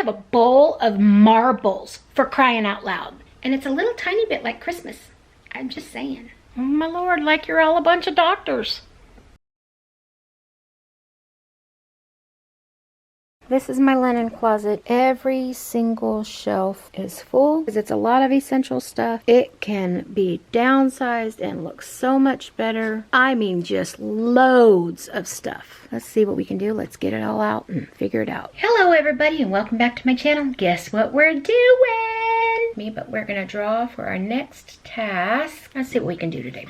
have a bowl of marbles, for crying out loud. And it's a little tiny bit like Christmas. I'm just saying. Oh my Lord, like you're all a bunch of doctors. This is my linen closet. Every single shelf is full because it's a lot of essential stuff. It can be downsized and look so much better. I mean, just loads of stuff. Let's see what we can do. Let's get it all out and figure it out. Hello everybody and welcome back to my channel. Guess what we're doing? But we're gonna draw for our next task. Let's see what we can do today.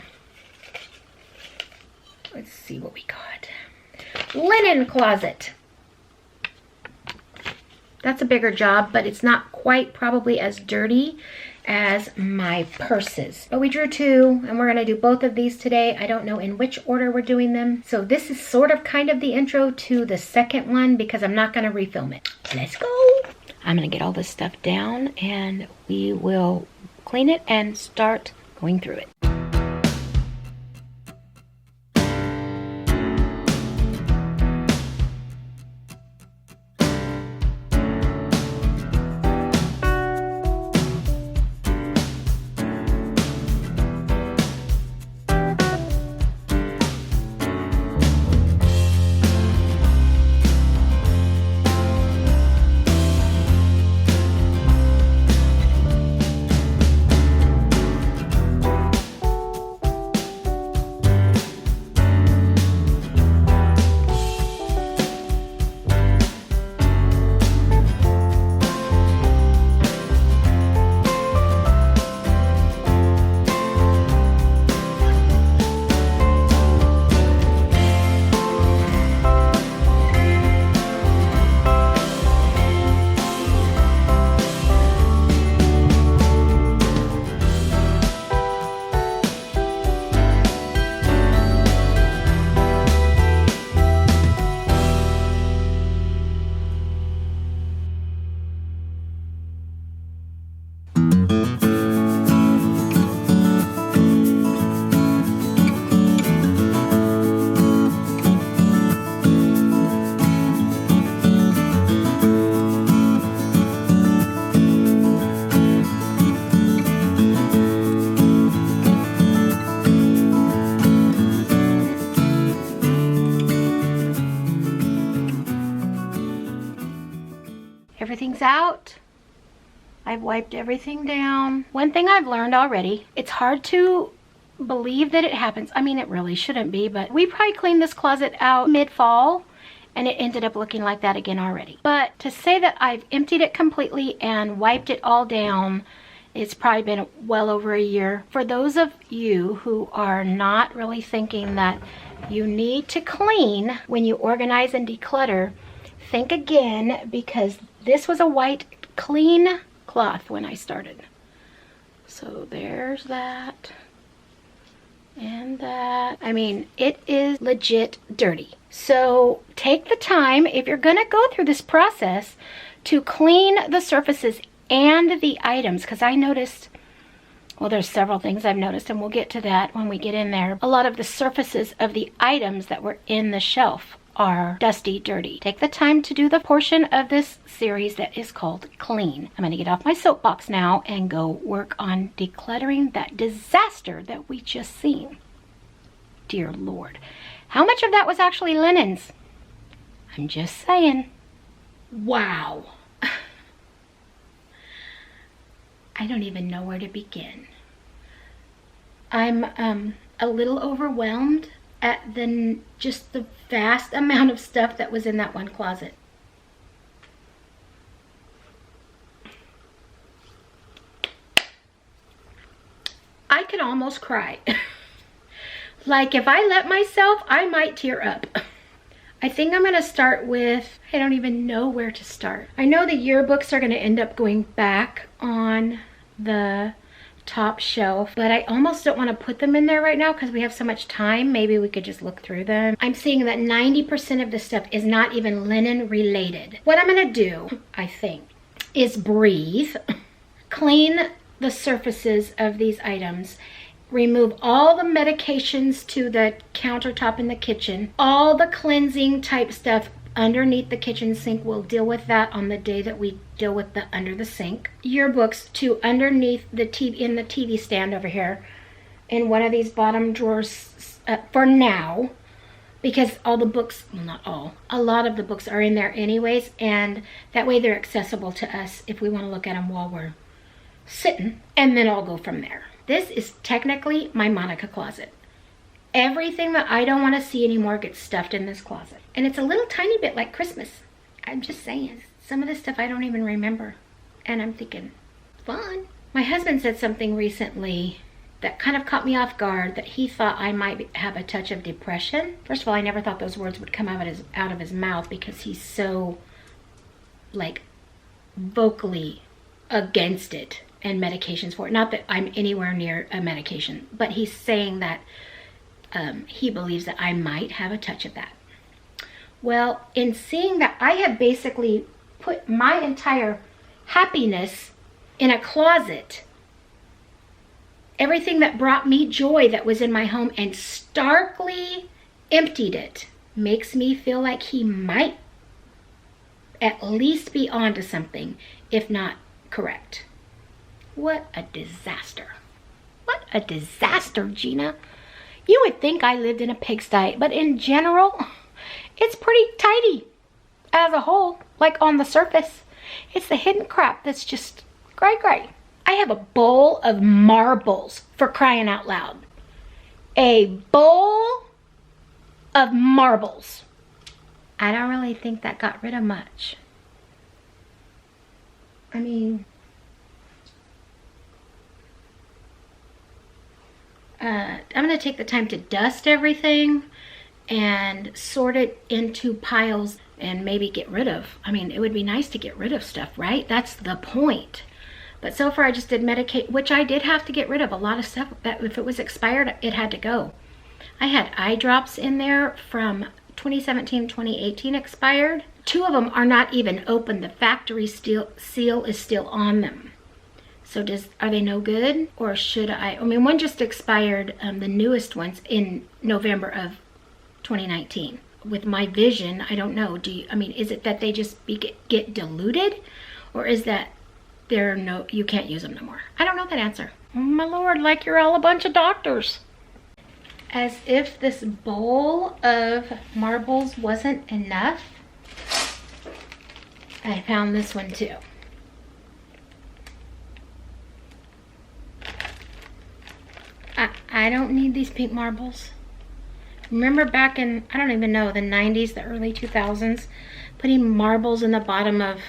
Let's see what we got. Linen closet. That's a bigger job, but it's not quite probably as dirty as my purses. But we drew two, and we're gonna do both of these today. I don't know in which order we're doing them. So this is sort of kind of the intro to the second one because I'm not gonna refilm it. Let's go. I'm gonna get all this stuff down and we will clean it and start going through it. Everything's out. I've wiped everything down. One thing I've learned already, it's hard to believe that it happens. I mean, it really shouldn't be, but we probably cleaned this closet out mid-fall and it ended up looking like that again already. But to say that I've emptied it completely and wiped it all down, it's probably been well over a year. For those of you who are not really thinking that you need to clean when you organize and declutter, think again, because this was a white clean cloth when I started. So there's that and that. I mean, it is legit dirty. So take the time, if you're gonna go through this process, to clean the surfaces and the items, because I noticed, well, there's several things I've noticed, and we'll get to that when we get in there. A lot of the surfaces of the items that were in the shelf are dusty, dirty. Take the time to do the portion of this series that is called clean. I'm gonna get off my soapbox now and go work on decluttering that disaster that we just seen. Dear Lord. How much of that was actually linens? I'm just saying. Wow. I don't even know where to begin. I'm a little overwhelmed at just the vast amount of stuff that was in that one closet. I could almost cry. Like if I let myself, I might tear up. I think I'm gonna start with, I don't even know where to start. I know the yearbooks are gonna end up going back on the top shelf, but I almost don't want to put them in there right now because we have so much time. Maybe we could just look through them. I'm seeing that 90% of this stuff is not even linen related. What I'm gonna do, I think, is breathe, clean the surfaces of these items, remove all the medications to the countertop in the kitchen, all the cleansing type stuff, underneath the kitchen sink. We'll deal with that on the day that we deal with the under the sink. Yearbooks to underneath the TV, in the TV stand over here, in one of these bottom drawers for now, because all the books, well, not all, a lot of the books are in there anyways, and that way they're accessible to us if we want to look at them while we're sitting, and then I'll go from there. This is technically my Monica closet. Everything that I don't want to see anymore gets stuffed in this closet. And it's a little tiny bit like Christmas. I'm just saying, some of this stuff I don't even remember. And I'm thinking, fun. My husband said something recently that kind of caught me off guard, that he thought I might have a touch of depression. First of all, I never thought those words would come out of his mouth, because he's so, like, vocally against it and medications for it. Not that I'm anywhere near a medication, but he's saying that he believes that I might have a touch of that. Well, in seeing that I have basically put my entire happiness in a closet, everything that brought me joy that was in my home, and starkly emptied it, makes me feel like he might at least be onto something, if not correct. What a disaster. What a disaster, Gina. You would think I lived in a pigsty, but in general, it's pretty tidy as a whole, like on the surface. It's the hidden crap that's just gray. I have a bowl of marbles, for crying out loud. A bowl of marbles. I don't really think that got rid of much. I mean, I'm going to take the time to dust everything and sort it into piles and maybe get rid of. I mean, it would be nice to get rid of stuff, right? That's the point. But so far I just did medicate, which I did have to get rid of a lot of stuff that if it was expired, it had to go. I had eye drops in there from 2017, 2018 expired. 2 of them are not even open. The factory seal is still on them. So are they no good, or should I mean, one just expired, the newest ones, in November of 2019. With my vision, I don't know. I mean, is it that they just get diluted, or is that you can't use them no more? I don't know that answer. Oh my Lord, like you're all a bunch of doctors. As if this bowl of marbles wasn't enough, I found this one too. I don't need these pink marbles. Remember back in, I don't even know, the 90s, the early 2000s, putting marbles in the bottom of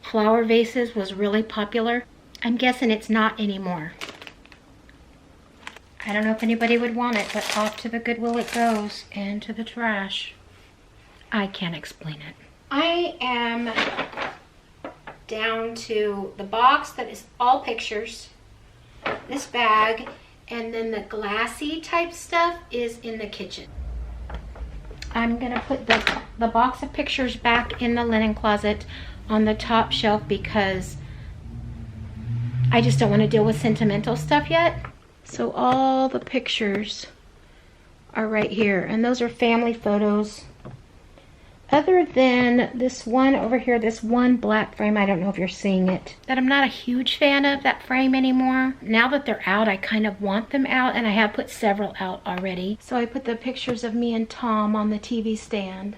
flower vases was really popular? I'm guessing it's not anymore. I don't know if anybody would want it, but off to the Goodwill it goes, and to the trash. I can't explain it. I am down to the box that is all pictures, this bag, and then the glassy type stuff is in the kitchen. I'm gonna put the box of pictures back in the linen closet on the top shelf, because I just don't want to deal with sentimental stuff yet. So all the pictures are right here, and those are family photos. Other than this one over here, this one black frame, I don't know if you're seeing it, that I'm not a huge fan of that frame anymore. Now that they're out, I kind of want them out, and I have put several out already. So I put the pictures of me and Tom on the TV stand.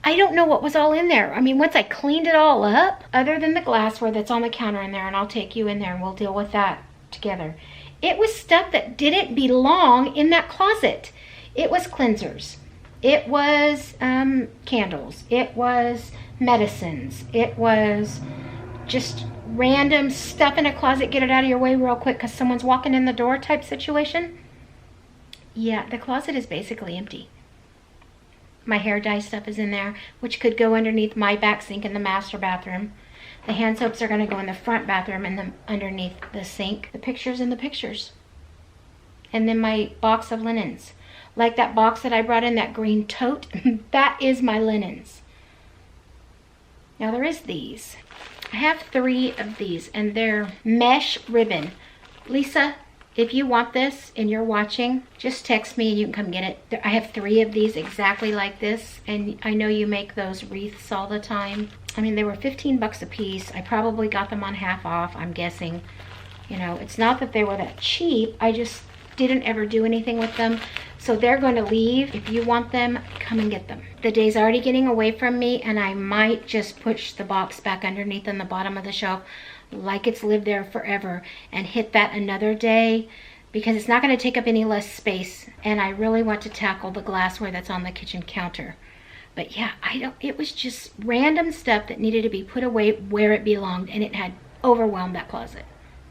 I don't know what was all in there. I mean, once I cleaned it all up, other than the glassware that's on the counter in there, and I'll take you in there and we'll deal with that together. It was stuff that didn't belong in that closet. It was cleansers. It was candles. It was medicines. It was just random stuff in a closet. Get it out of your way real quick because someone's walking in the door type situation. Yeah, the closet is basically empty. My hair dye stuff is in there, which could go underneath my back sink in the master bathroom. The hand soaps are going to go in the front bathroom and then underneath the sink. The pictures in the pictures. And then my box of linens. Like that box that I brought in, that green tote, that is my linens. Now there is these. I have 3 of these, and they're mesh ribbon. Lisa, If you want this and you're watching, just text me and you can come get it. I have 3 of these exactly like this, and I know you make those wreaths all the time. I mean, they were 15 bucks a piece. I probably got them on half off, I'm guessing. You know, it's not that they were that cheap. I just didn't ever do anything with them. So they're going to leave. If you want them, come and get them. The day's already getting away from me, and I might just push the box back underneath on the bottom of the shelf like it's lived there forever and hit that another day, because it's not going to take up any less space, and I really want to tackle the glassware that's on the kitchen counter. But yeah, it was just random stuff that needed to be put away where it belonged, and it had overwhelmed that closet.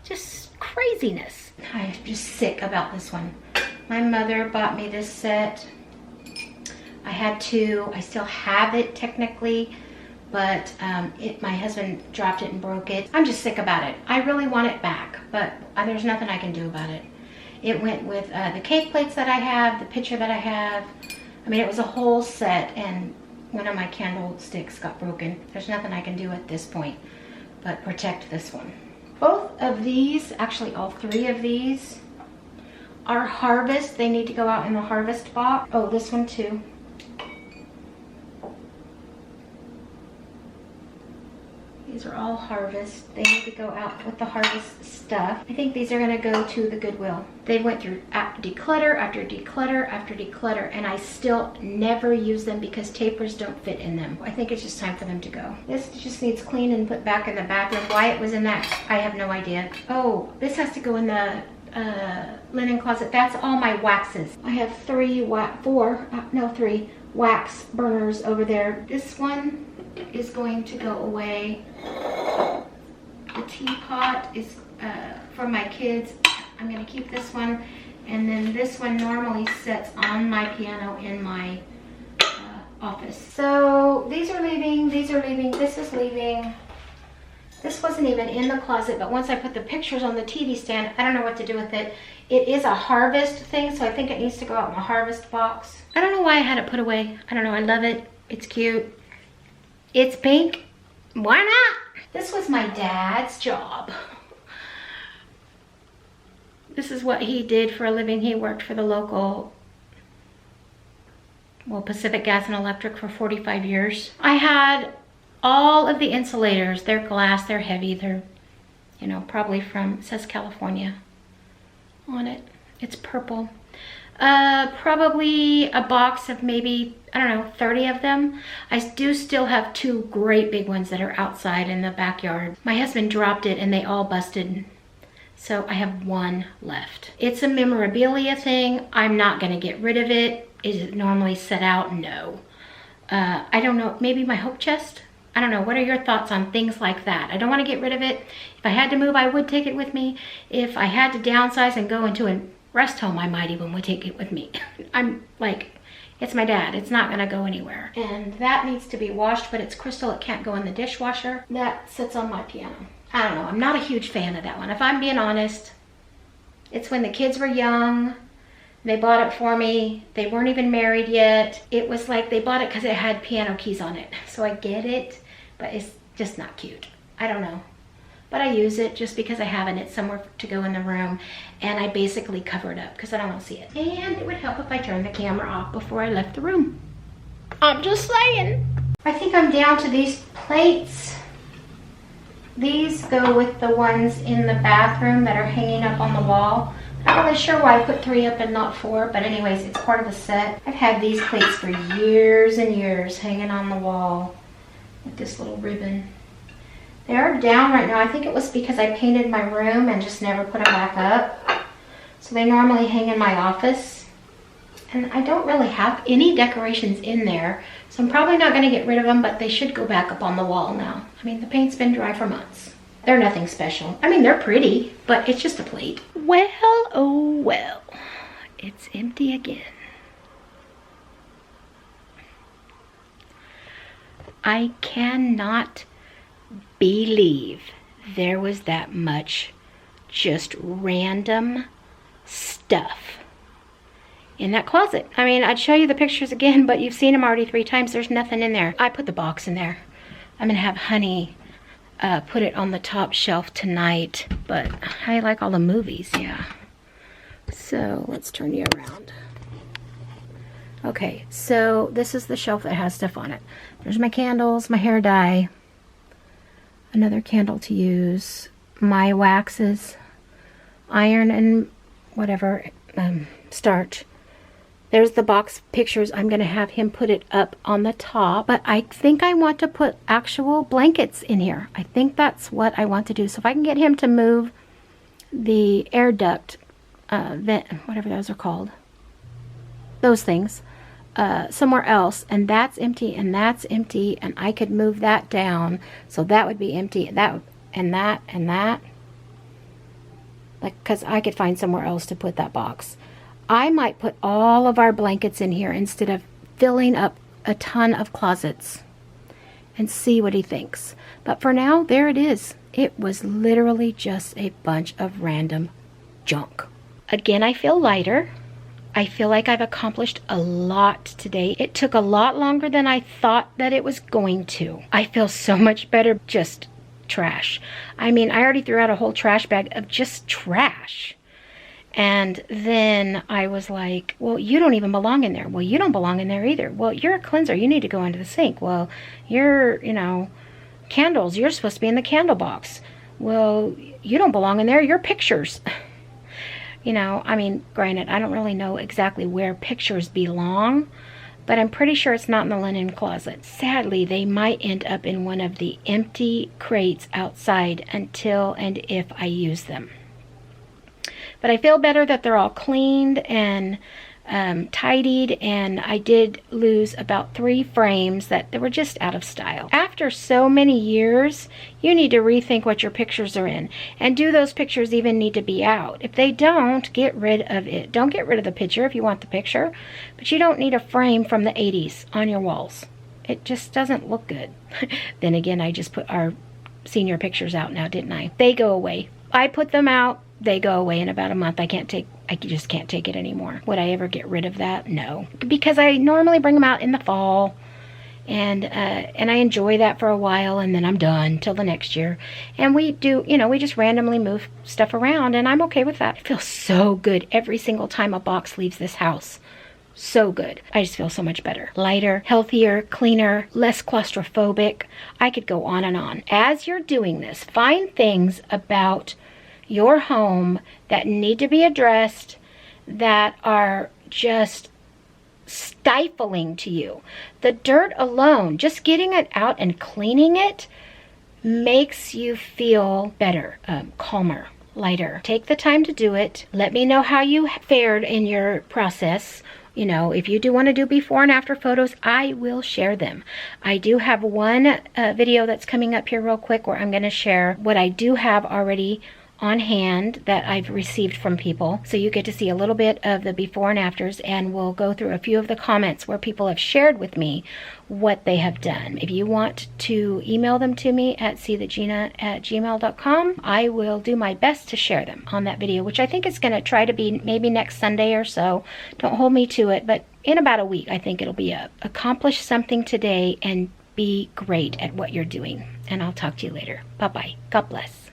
Just craziness. I'm just sick about this one. My mother bought me this set. I had 2. I still have it technically, but my husband dropped it and broke it. I'm just sick about it. I really want it back, but there's nothing I can do about it. It went with the cake plates that I have, the pitcher that I have. I mean, it was a whole set, and one of my candlesticks got broken. There's nothing I can do at this point but protect this one. Both of these, actually all 3 of these, are harvest. They need to go out in the harvest box. Oh, this one too. These are all harvest. They need to go out with the harvest stuff. I think these are gonna go to the Goodwill. They went through declutter after declutter after declutter, and I still never use them because tapers don't fit in them. I think it's just time for them to go. This just needs cleaned and put back in the bathroom. Why it was in that, I have no idea. Oh, this has to go in the linen closet. That's all my waxes. I have 3 wax burners over there. This one is going to go away. The teapot is for my kids. I'm going to keep this one, and then this one normally sits on my piano in my office. So these are leaving, these are leaving, this is leaving. This wasn't even in the closet, but once I put the pictures on the TV stand, I don't know what to do with it. It is a harvest thing, so I think it needs to go out in the harvest box. I don't know why I had it put away. I don't know, I love it. It's cute. It's pink. Why not? This was my dad's job. This is what he did for a living. He worked for the local, well, Pacific Gas and Electric for 45 years. I had all of the insulators. They're glass, they're heavy, they're, you know, probably from, it says California on it. It's purple. Probably a box of maybe, I don't know, 30 of them. I do still have 2 great big ones that are outside in the backyard. My husband dropped it and they all busted, so I have 1 left. It's a memorabilia thing. I'm not gonna get rid of it. Is it normally set out? No. I don't know, maybe my hope chest? I don't know. What are your thoughts on things like that? I don't want to get rid of it. If I had to move, I would take it with me. If I had to downsize and go into a rest home, I might even would take it with me. I'm like, it's my dad. It's not going to go anywhere. And that needs to be washed, but it's crystal. It can't go in the dishwasher. That sits on my piano. I don't know. I'm not a huge fan of that one. If I'm being honest, it's when the kids were young. They bought it for me. They weren't even married yet. It was like they bought it because it had piano keys on it. So I get it, but it's just not cute. I don't know. But I use it just because I have it. It's somewhere to go in the room. And I basically cover it up because I don't want to see it. And it would help if I turned the camera off before I left the room. I'm just saying. I think I'm down to these plates. These go with the ones in the bathroom that are hanging up on the wall. Not really sure why I put 3 up and not 4, but anyways, it's part of the set. I've had these plates for years and years hanging on the wall with this little ribbon. They are down right now. I think it was because I painted my room and just never put them back up. So they normally hang in my office. And I don't really have any decorations in there, so I'm probably not going to get rid of them, but they should go back up on the wall now. I mean, the paint's been dry for months. They're nothing special. I mean, they're pretty, but it's just a plate. Well, oh well. It's empty again. I cannot believe there was that much just random stuff in that closet. I mean, I'd show you the pictures again, but you've seen them already 3 times. There's nothing in there. I put the box in there. I'm gonna have Honey put it on the top shelf tonight, but I like all the movies, yeah. So let's turn you around. Okay, so this is the shelf that has stuff on it. There's my candles, my hair dye, another candle to use, my waxes, iron and whatever, starch. There's the box pictures. I'm going to have him put it up on the top, but I think I want to put actual blankets in here. I think that's what I want to do. So if I can get him to move the air duct, vent, whatever those are called, those things, somewhere else, and that's empty, and that's empty, and I could move that down, so that would be empty, that, and that, and that, like, because I could find somewhere else to put that box. I might put all of our blankets in here instead of filling up a ton of closets, and see what he thinks. But for now, there it is. It was literally just a bunch of random junk. Again, I feel lighter. I feel like I've accomplished a lot today. It took a lot longer than I thought that it was going to. I feel so much better. Just trash. I mean, I already threw out a whole trash bag of just trash. And then I was like, well, you don't even belong in there. Well, you don't belong in there either. Well, you're a cleanser. You need to go into the sink. Well, you're, you know, candles. You're supposed to be in the candle box. Well, you don't belong in there. You're pictures. You know, I mean, granted, I don't really know exactly where pictures belong, but I'm pretty sure it's not in the linen closet. Sadly, they might end up in one of the empty crates outside until and if I use them. But I feel better that they're all cleaned and tidied, and I did lose about 3 frames that they were just out of style. After so many years, you need to rethink what your pictures are in, and do those pictures even need to be out? If they don't, get rid of it. Don't get rid of the picture if you want the picture, but you don't need a frame from the 80s on your walls. It just doesn't look good. Then again, I just put our senior pictures out now, didn't I? They go away. I put them out, they go away in about a month. I just can't take it anymore. Would I ever get rid of that? No, because I normally bring them out in the fall, and I enjoy that for a while, and then I'm done till the next year. And we do, you know, we just randomly move stuff around, and I'm okay with that. It feels so good every single time a box leaves this house. So good. I just feel so much better. Lighter, healthier, cleaner, less claustrophobic. I could go on and on. As you're doing this, find things about your home that need to be addressed, that are just stifling to you. The dirt alone, just getting it out and cleaning it, makes you feel better, calmer, lighter. Take the time to do it. Let me know how you fared in your process. You know, if you do want to do before and after photos, I will share them. I do have one video that's coming up here real quick where I'm going to share what I do have already on hand that I've received from people. So you get to see a little bit of the before and afters, and we'll go through a few of the comments where people have shared with me what they have done. If you want to email them to me at SeeTheGina@gmail.com, I will do my best to share them on that video, which I think is going to try to be maybe next Sunday or so. Don't hold me to it, but in about a week, I think it'll be accomplish something today and be great at what you're doing. And I'll talk to you later. Bye-bye. God bless.